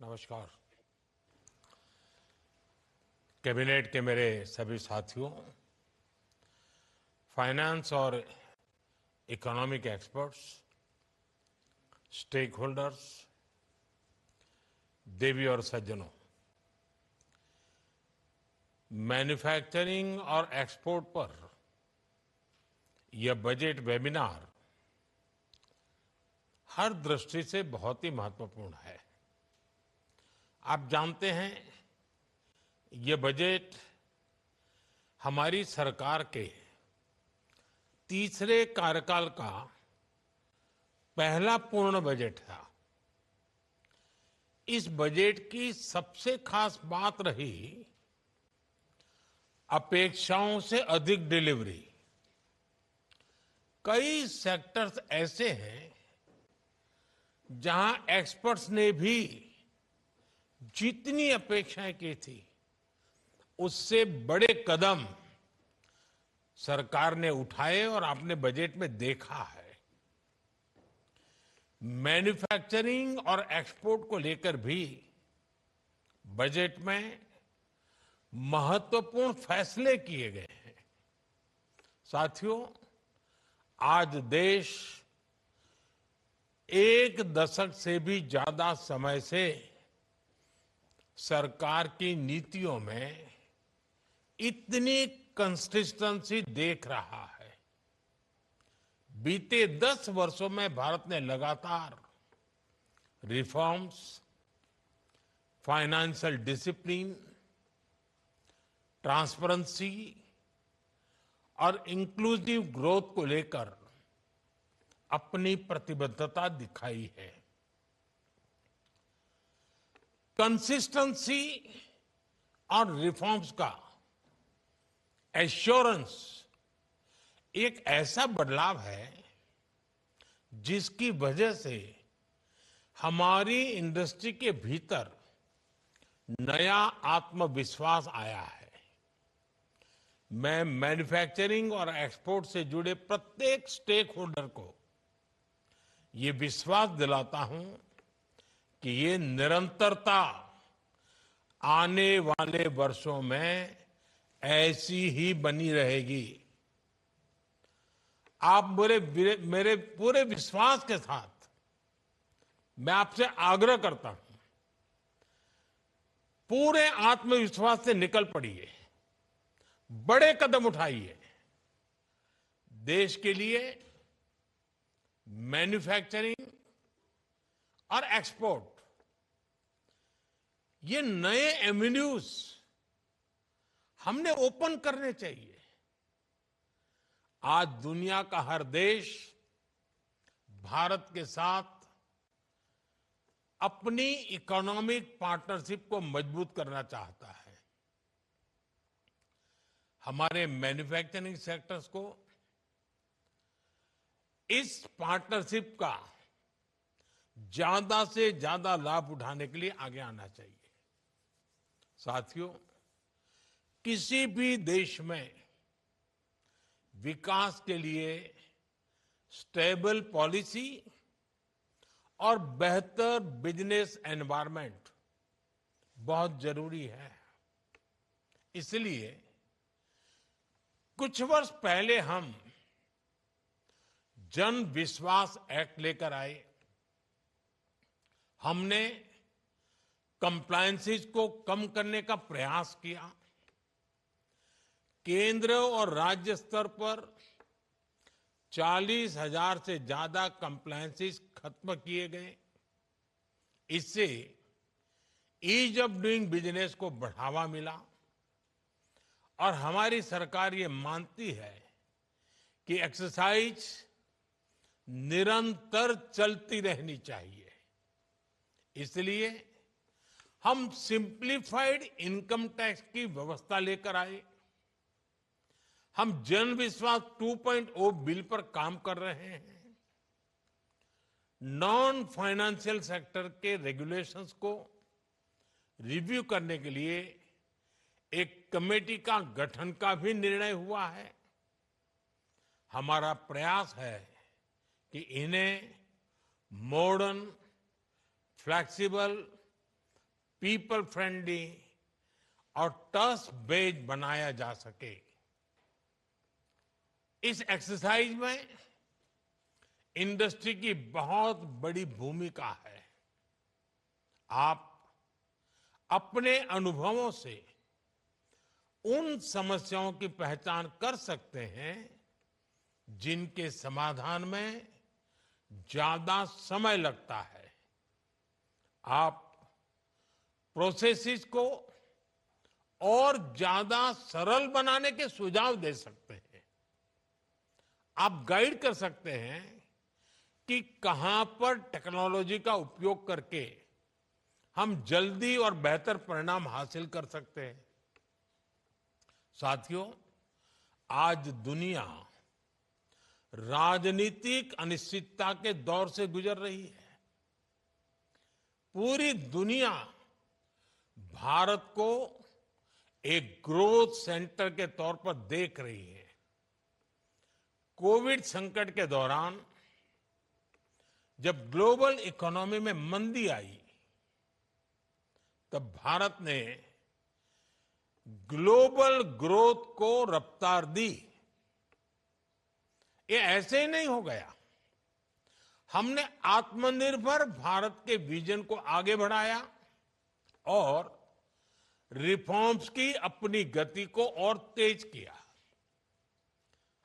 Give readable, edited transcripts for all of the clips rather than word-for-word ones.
नमस्कार। कैबिनेट के मेरे सभी साथियों, फाइनेंस और इकोनॉमिक एक्सपर्ट्स, स्टेक होल्डर्स, देवी और सज्जनों, मैन्युफैक्चरिंग और एक्सपोर्ट पर यह बजट वेबिनार हर दृष्टि से बहुत ही महत्वपूर्ण है। आप जानते हैं, ये बजट हमारी सरकार के तीसरे कार्यकाल का पहला पूर्ण बजट था। इस बजट की सबसे खास बात रही अपेक्षाओं से अधिक डिलीवरी। कई सेक्टर्स ऐसे हैं जहां एक्सपर्ट्स ने भी जितनी अपेक्षाएं की थी उससे बड़े कदम सरकार ने उठाए और आपने बजट में देखा है। मैन्युफैक्चरिंग और एक्सपोर्ट को लेकर भी बजट में महत्वपूर्ण फैसले किए गए हैं। साथियों, आज देश एक दशक से भी ज्यादा समय से सरकार की नीतियों में इतनी कंसिस्टेंसी देख रहा है। बीते 10 वर्षों में भारत ने लगातार रिफॉर्म्स, फाइनेंशियल डिसिप्लिन, ट्रांसपेरेंसी और इंक्लूसिव ग्रोथ को लेकर अपनी प्रतिबद्धता दिखाई है। कंसिस्टेंसी और रिफॉर्म्स का एश्योरेंस एक ऐसा बदलाव है जिसकी वजह से हमारी इंडस्ट्री के भीतर नया आत्मविश्वास आया है। मैं मैन्युफैक्चरिंग और एक्सपोर्ट से जुड़े प्रत्येक स्टेक होल्डर को ये विश्वास दिलाता हूं कि ये निरंतरता आने वाले वर्षों में ऐसी ही बनी रहेगी। आप मेरे पूरे विश्वास के साथ मैं आपसे आग्रह करता हूं, पूरे आत्मविश्वास से निकल पड़िए, बड़े कदम उठाइए। देश के लिए मैन्युफैक्चरिंग और एक्सपोर्ट ये नए एवेन्यूज हमने ओपन करने चाहिए। आज दुनिया का हर देश भारत के साथ अपनी इकोनॉमिक पार्टनरशिप को मजबूत करना चाहता है। हमारे मैन्युफैक्चरिंग सेक्टर्स को इस पार्टनरशिप का ज्यादा से ज्यादा लाभ उठाने के लिए आगे आना चाहिए। साथियों, किसी भी देश में विकास के लिए स्टेबल पॉलिसी और बेहतर बिजनेस एनवायरनमेंट बहुत जरूरी है। इसलिए कुछ वर्ष पहले हम जन विश्वास एक्ट लेकर आए। हमने कंप्लायंसेस को कम करने का प्रयास किया। केंद्र और राज्य स्तर पर 40,000 से ज्यादा कंप्लायंसेस खत्म किए गए। इससे ईज ऑफ डूइंग बिजनेस को बढ़ावा मिला और हमारी सरकार ये मानती है कि एक्सरसाइज निरंतर चलती रहनी चाहिए। इसलिए हम सिंप्लीफाइड इनकम टैक्स की व्यवस्था लेकर आए। हम जन विश्वास 2.0 बिल पर काम कर रहे हैं। नॉन फाइनेंशियल सेक्टर के रेगुलेशंस को रिव्यू करने के लिए एक कमेटी का गठन का भी निर्णय हुआ है। हमारा प्रयास है कि इन्हें मॉडर्न, फ्लेक्सिबल पीपल फ्रेंडली और ट्रस्ट बेस्ड बनाया जा सके। इस एक्सरसाइज में इंडस्ट्री की बहुत बड़ी भूमिका है। आप अपने अनुभवों से उन समस्याओं की पहचान कर सकते हैं जिनके समाधान में ज्यादा समय लगता है। आप प्रोसेसेस को और ज्यादा सरल बनाने के सुझाव दे सकते हैं। आप गाइड कर सकते हैं कि कहां पर टेक्नोलॉजी का उपयोग करके हम जल्दी और बेहतर परिणाम हासिल कर सकते हैं। साथियों, आज दुनिया राजनीतिक अनिश्चितता के दौर से गुजर रही है। पूरी दुनिया भारत को एक ग्रोथ सेंटर के तौर पर देख रही है। कोविड संकट के दौरान जब ग्लोबल इकोनॉमी में मंदी आई, तब भारत ने ग्लोबल ग्रोथ को रफ्तार दी। ये ऐसे ही नहीं हो गया। हमने आत्मनिर्भर भारत के विजन को आगे बढ़ाया और रिफॉर्म्स की अपनी गति को और तेज किया।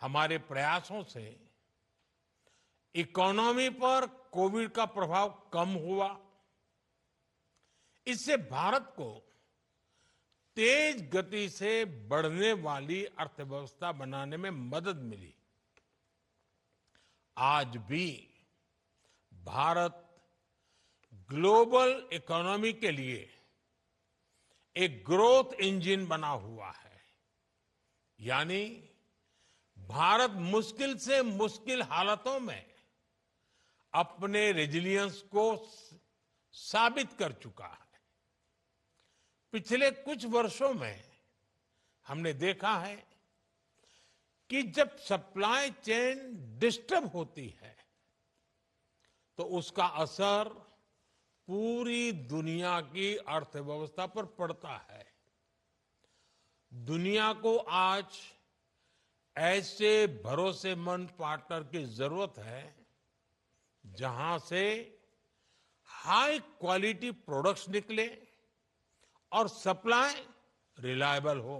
हमारे प्रयासों से इकोनॉमी पर कोविड का प्रभाव कम हुआ। इससे भारत को तेज गति से बढ़ने वाली अर्थव्यवस्था बनाने में मदद मिली। आज भी भारत ग्लोबल इकोनॉमी के लिए एक ग्रोथ इंजन बना हुआ है। यानी भारत मुश्किल से मुश्किल हालातों में अपने रेजिलियंस को साबित कर चुका है। पिछले कुछ वर्षों में हमने देखा है कि जब सप्लाई चेन डिस्टर्ब होती है तो उसका असर पूरी दुनिया की अर्थव्यवस्था पर पड़ता है। दुनिया को आज ऐसे भरोसेमंद पार्टनर की जरूरत है जहां से हाई क्वालिटी प्रोडक्ट्स निकले और सप्लाई रिलायबल हो।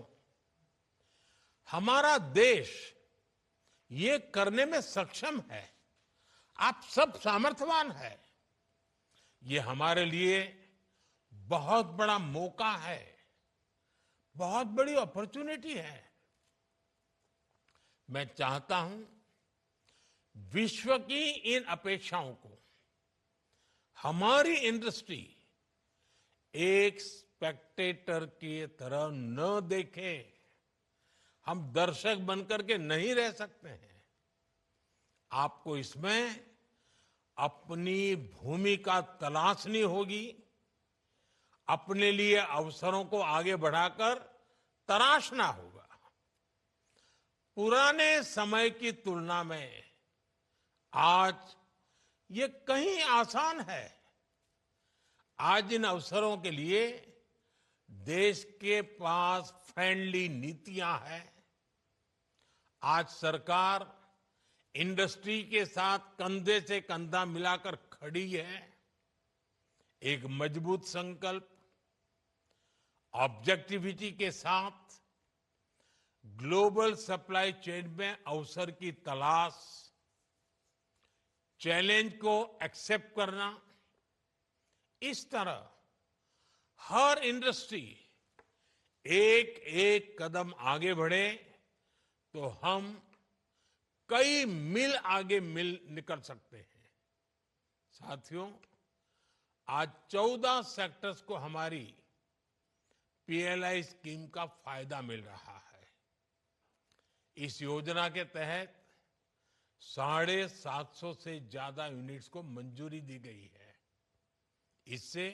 हमारा देश ये करने में सक्षम है। आप सब सामर्थ्यवान है। ये हमारे लिए बहुत बड़ा मौका है, बहुत बड़ी अपॉर्चुनिटी है। मैं चाहता हूं विश्व की इन अपेक्षाओं को हमारी इंडस्ट्री एक स्पेक्टेटर की तरह न देखे। हम दर्शक बनकर के नहीं रह सकते हैं। आपको इसमें अपनी भूमिका तलाशनी होगी। अपने लिए अवसरों को आगे बढ़ाकर तराशना होगा। पुराने समय की तुलना में आज ये कहीं आसान है। आज इन अवसरों के लिए देश के पास फ्रेंडली नीतियां हैं। आज सरकार इंडस्ट्री के साथ कंधे से कंधा मिलाकर खड़ी है। एक मजबूत संकल्प, ऑब्जेक्टिविटी के साथ ग्लोबल सप्लाई चेन में अवसर की तलाश, चैलेंज को एक्सेप्ट करना, इस तरह हर इंडस्ट्री एक एक कदम आगे बढ़े तो हम कई मील आगे निकल सकते हैं। साथियों, आज 14 सेक्टर्स को हमारी पीएलआई स्कीम का फायदा मिल रहा है। इस योजना के तहत 750 से ज्यादा यूनिट्स को मंजूरी दी गई है। इससे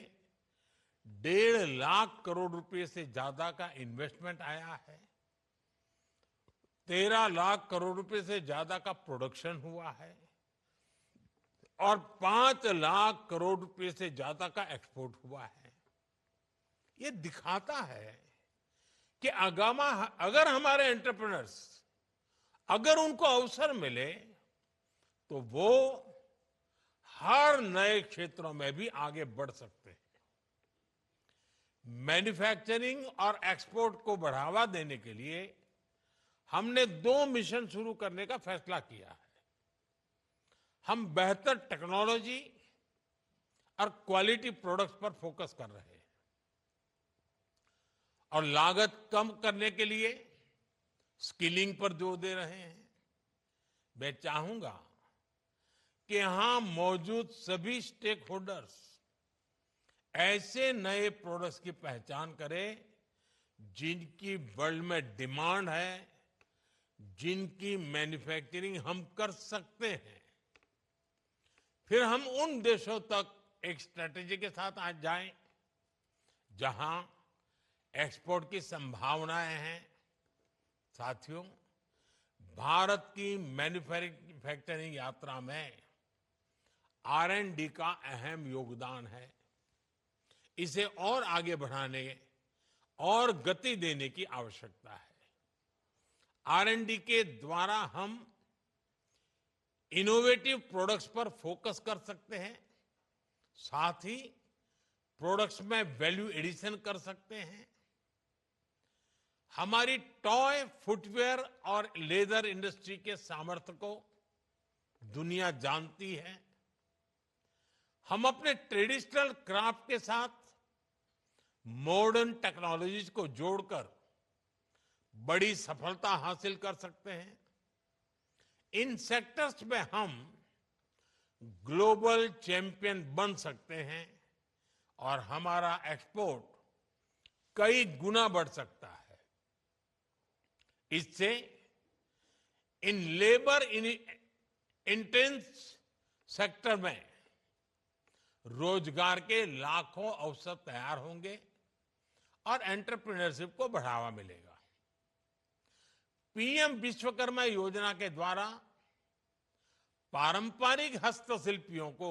1.5 लाख करोड़ रुपए से ज्यादा का इन्वेस्टमेंट आया है। 13 लाख करोड़ रुपए से ज्यादा का प्रोडक्शन हुआ है और 5 लाख करोड़ रुपए से ज्यादा का एक्सपोर्ट हुआ है। ये दिखाता है कि अगर हमारे एंटरप्रेन्योर्स अगर उनको अवसर मिले तो वो हर नए क्षेत्रों में भी आगे बढ़ सकते हैं। मैन्युफैक्चरिंग और एक्सपोर्ट को बढ़ावा देने के लिए हमने 2 मिशन शुरू करने का फैसला किया है। हम बेहतर टेक्नोलॉजी और क्वालिटी प्रोडक्ट्स पर फोकस कर रहे हैं और लागत कम करने के लिए स्किलिंग पर जोर दे रहे हैं। मैं चाहूंगा कि यहां मौजूद सभी स्टेक होल्डर्स ऐसे नए प्रोडक्ट्स की पहचान करें जिनकी वर्ल्ड में डिमांड है, जिनकी मैन्युफैक्चरिंग हम कर सकते हैं। फिर हम उन देशों तक एक स्ट्रेटेजी के साथ आज जाएं जहां एक्सपोर्ट की संभावनाएं हैं। साथियों, भारत की मैन्युफैक्चरिंग यात्रा में R&D का अहम योगदान है। इसे और आगे बढ़ाने और गति देने की आवश्यकता है। R&D के द्वारा हम इनोवेटिव प्रोडक्ट्स पर फोकस कर सकते हैं, साथ ही प्रोडक्ट्स में वैल्यू एडिशन कर सकते हैं। हमारी टॉय, फुटवेयर और लेदर इंडस्ट्री के सामर्थ्य को दुनिया जानती है। हम अपने ट्रेडिशनल क्राफ्ट के साथ मॉडर्न टेक्नोलॉजीज को जोड़कर बड़ी सफलता हासिल कर सकते हैं। इन सेक्टर्स में हम ग्लोबल चैंपियन बन सकते हैं और हमारा एक्सपोर्ट कई गुना बढ़ सकता है। इससे इन लेबर इंटेंस सेक्टर में रोजगार के लाखों अवसर तैयार होंगे और एंटरप्रेन्योरशिप को बढ़ावा मिलेगा। पीएम विश्वकर्मा योजना के द्वारा पारंपरिक हस्तशिल्पियों को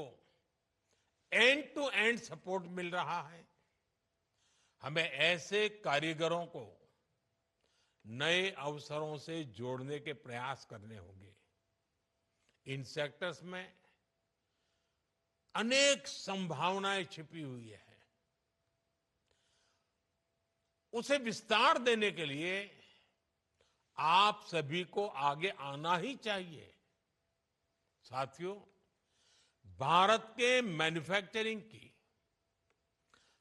एंड टू एंड सपोर्ट मिल रहा है। हमें ऐसे कारीगरों को नए अवसरों से जोड़ने के प्रयास करने होंगे। इन सेक्टर्स में अनेक संभावनाएं छिपी हुई है। उसे विस्तार देने के लिए आप सभी को आगे आना ही चाहिए। साथियों, भारत के मैन्युफैक्चरिंग की,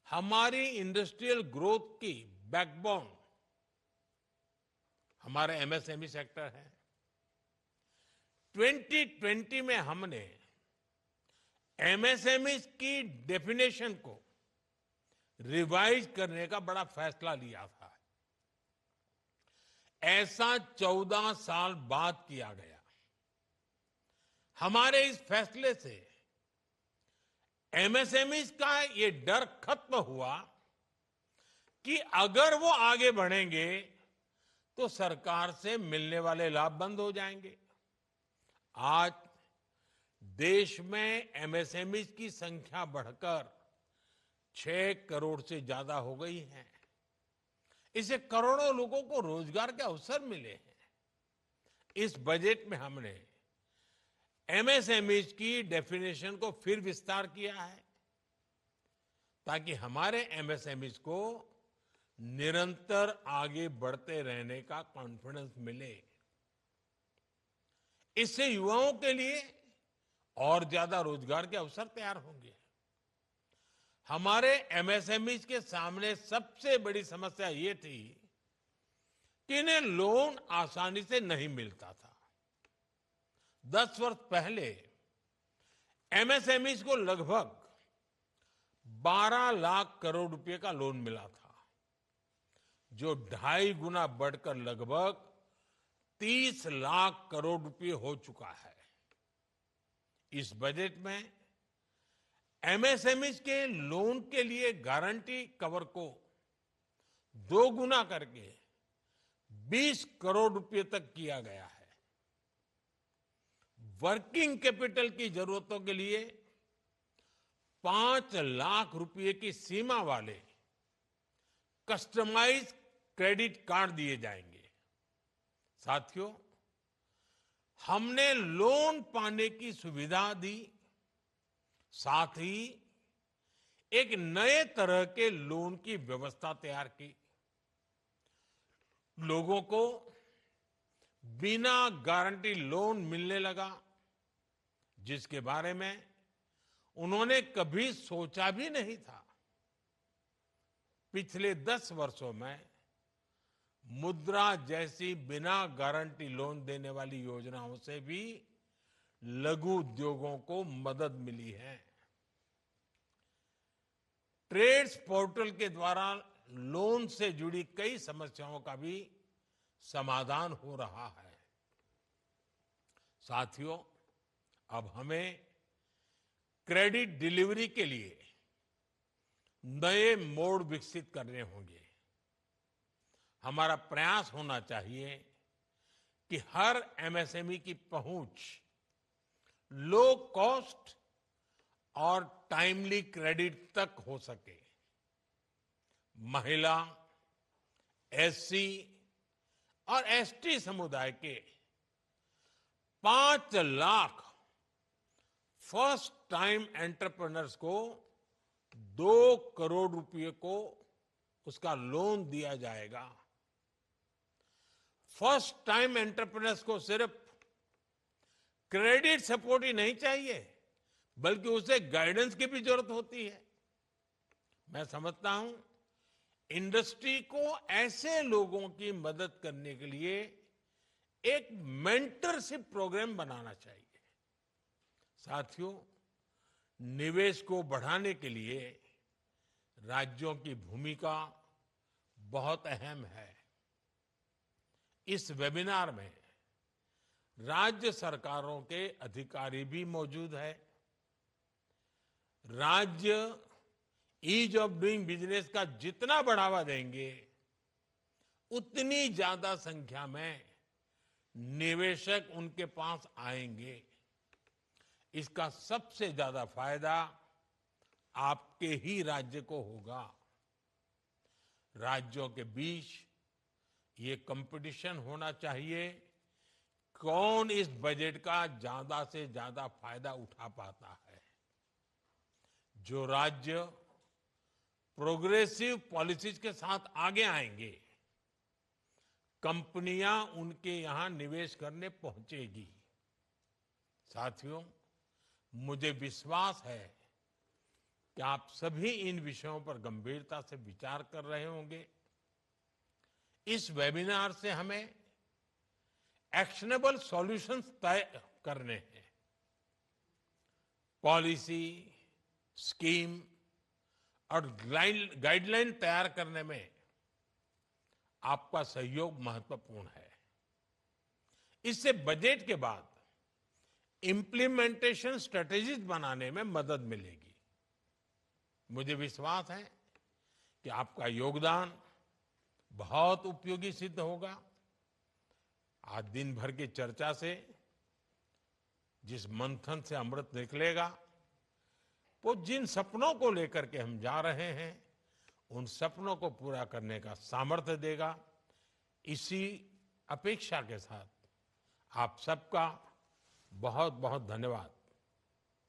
हमारी इंडस्ट्रियल ग्रोथ की बैकबोन हमारे एमएसएमई सेक्टर है। 2020 में हमने एमएसएमई की डेफिनेशन को रिवाइज करने का बड़ा फैसला लिया था। ऐसा 14 साल बाद किया गया। हमारे इस फैसले से एमएसएमई का ये डर खत्म हुआ कि अगर वो आगे बढ़ेंगे तो सरकार से मिलने वाले लाभ बंद हो जाएंगे। आज देश में एमएसएमई की संख्या बढ़कर 6 करोड़ से ज्यादा हो गई है। इससे करोड़ों लोगों को रोजगार के अवसर मिले हैं। इस बजट में हमने एमएसएमई की डेफिनेशन को फिर विस्तार किया है ताकि हमारे एमएसएमई को निरंतर आगे बढ़ते रहने का कॉन्फिडेंस मिले। इससे युवाओं के लिए और ज्यादा रोजगार के अवसर तैयार होंगे। हमारे एमएसएमई के सामने सबसे बड़ी समस्या ये थी कि इन्हें लोन आसानी से नहीं मिलता था। 10 वर्ष पहले एमएसएमई को लगभग 12 लाख करोड़ रुपए का लोन मिला था, जो 2.5 गुना बढ़कर लगभग 30 लाख करोड़ रुपए हो चुका है। इस बजट में एमएसएमई के लोन के लिए गारंटी कवर को 2 गुना करके 20 करोड़ रुपए तक किया गया है। वर्किंग कैपिटल की जरूरतों के लिए 5 लाख रुपए की सीमा वाले कस्टमाइज क्रेडिट कार्ड दिए जाएंगे। साथियों, हमने लोन पाने की सुविधा दी, साथ ही एक नए तरह के लोन की व्यवस्था तैयार की। लोगों को बिना गारंटी लोन मिलने लगा, जिसके बारे में उन्होंने कभी सोचा भी नहीं था। पिछले 10 वर्षों में मुद्रा जैसी बिना गारंटी लोन देने वाली योजनाओं से भी लघु उद्योगों को मदद मिली है। ट्रेड्स पोर्टल के द्वारा लोन से जुड़ी कई समस्याओं का भी समाधान हो रहा है। साथियों, अब हमें क्रेडिट डिलीवरी के लिए नए मोड विकसित करने होंगे। हमारा प्रयास होना चाहिए कि हर एमएसएमई की पहुंच लो कॉस्ट और टाइमली क्रेडिट तक हो सके। महिला, एससी और एसटी समुदाय के 5 लाख फर्स्ट टाइम एंटरप्रेन्योर्स को 2 करोड़ रुपए को उसका लोन दिया जाएगा। फर्स्ट टाइम एंटरप्रेन्योर्स को सिर्फ क्रेडिट सपोर्ट ही नहीं चाहिए, बल्कि उसे गाइडेंस की भी जरूरत होती है। मैं समझता हूं इंडस्ट्री को ऐसे लोगों की मदद करने के लिए एक मेंटरशिप प्रोग्राम बनाना चाहिए। साथियों, निवेश को बढ़ाने के लिए राज्यों की भूमिका बहुत अहम है। इस वेबिनार में राज्य सरकारों के अधिकारी भी मौजूद है। राज्य ईज ऑफ डूइंग बिजनेस का जितना बढ़ावा देंगे, उतनी ज्यादा संख्या में निवेशक उनके पास आएंगे। इसका सबसे ज्यादा फायदा आपके ही राज्य को होगा। राज्यों के बीच ये कंपटीशन होना चाहिए, कौन इस बजट का ज्यादा से ज्यादा फायदा उठा पाता है। जो राज्य प्रोग्रेसिव पॉलिसीज के साथ आगे आएंगे, कंपनियां उनके यहां निवेश करने पहुंचेगी। साथियों, मुझे विश्वास है कि आप सभी इन विषयों पर गंभीरता से विचार कर रहे होंगे। इस वेबिनार से हमें एक्शनेबल सॉल्यूशंस तय करने हैं। पॉलिसी, स्कीम और गाइडलाइन तैयार करने में आपका सहयोग महत्वपूर्ण है। इससे बजट के बाद इंप्लीमेंटेशन स्ट्रेटेजीज बनाने में मदद मिलेगी। मुझे विश्वास है कि आपका योगदान बहुत उपयोगी सिद्ध होगा। आज दिन भर की चर्चा से जिस मंथन से अमृत निकलेगा, वो जिन सपनों को लेकर के हम जा रहे हैं, उन सपनों को पूरा करने का सामर्थ्य देगा। इसी अपेक्षा के साथ आप सबका बहुत बहुत धन्यवाद।